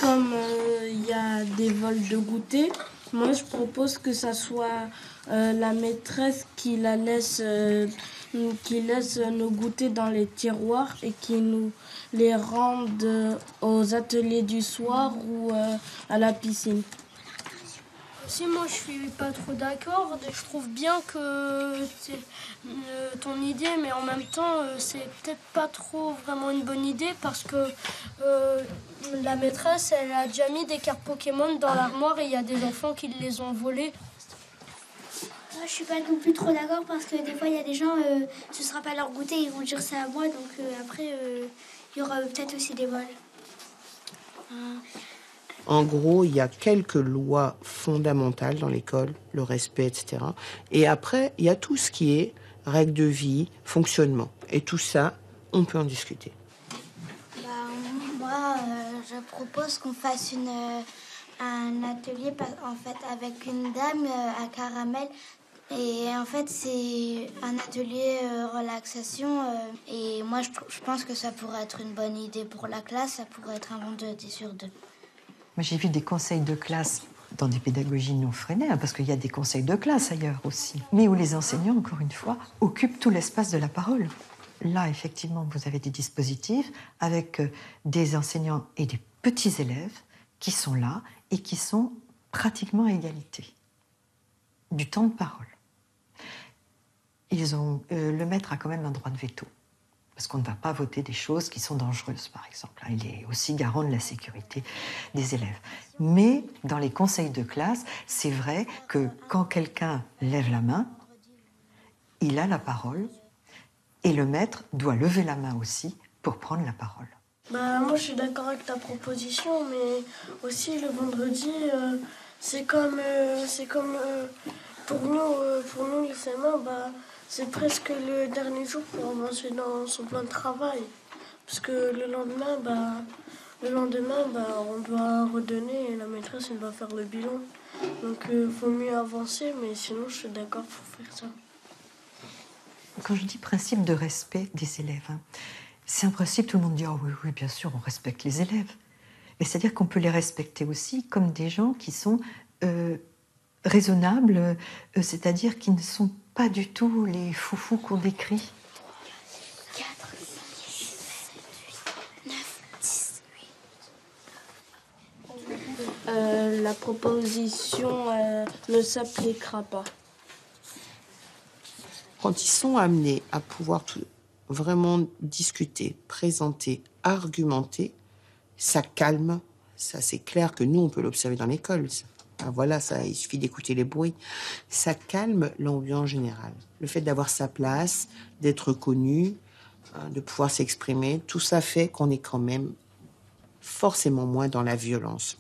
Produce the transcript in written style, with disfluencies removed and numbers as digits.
comme il y a des vols de goûter, moi je propose que ça soit la maîtresse qui laisse nos goûters dans les tiroirs et qui nous les rende aux ateliers du soir ou à la piscine. Si moi je suis pas trop d'accord, je trouve bien que c'est ton idée, mais en même temps c'est peut-être pas trop vraiment une bonne idée parce que la maîtresse elle a déjà mis des cartes Pokémon dans l'armoire et il y a des enfants qui les ont volées. Moi, je suis pas non plus trop d'accord parce que des fois il y a des gens, ce sera pas leur goûter, ils vont dire ça à moi, donc après il y aura peut-être aussi des vols. En gros, il y a quelques lois fondamentales dans l'école, le respect, etc. Et après, il y a tout ce qui est règles de vie, fonctionnement. Et tout ça, on peut en discuter. Moi, je propose qu'on fasse un atelier en fait, avec une dame à Caramel. Et en fait, c'est un atelier relaxation. Et moi, je pense que ça pourrait être une bonne idée pour la classe. Ça pourrait être un vendredi sur 2. Moi, j'ai vu des conseils de classe dans des pédagogies non freinées, parce qu'il y a des conseils de classe ailleurs aussi, mais où les enseignants, encore une fois, occupent tout l'espace de la parole. Là, effectivement, vous avez des dispositifs avec des enseignants et des petits élèves qui sont là et qui sont pratiquement à égalité du temps de parole. Le maître a quand même un droit de veto. Parce qu'on ne va pas voter des choses qui sont dangereuses, par exemple. Il est aussi garant de la sécurité des élèves. Mais dans les conseils de classe, c'est vrai que quand quelqu'un lève la main, il a la parole et le maître doit lever la main aussi pour prendre la parole. Moi, je suis d'accord avec ta proposition, mais aussi le vendredi, c'est comme pour nous les CM1, c'est presque le dernier jour pour avancer dans son plan de travail. Parce que le lendemain, on doit redonner et la maîtresse elle doit faire le bilan. Donc il faut mieux avancer, mais sinon je suis d'accord pour faire ça. Quand je dis principe de respect des élèves, c'est un principe, tout le monde dit « Ah oui, bien sûr, on respecte les élèves ». Et c'est-à-dire qu'on peut les respecter aussi comme des gens qui sont raisonnables, c'est-à-dire qui ne sont pas du tout les foufous qu'on décrit. 4, 5, 6, 7, 8, 9, 10, 8. La proposition ne s'appliquera pas. Quand ils sont amenés à pouvoir vraiment discuter, présenter, argumenter, ça calme. Ça, c'est clair que nous, on peut l'observer dans l'école. Voilà, ça, il suffit d'écouter les bruits. Ça calme l'ambiance générale. Le fait d'avoir sa place, d'être connu, de pouvoir s'exprimer, tout ça fait qu'on est quand même forcément moins dans la violence.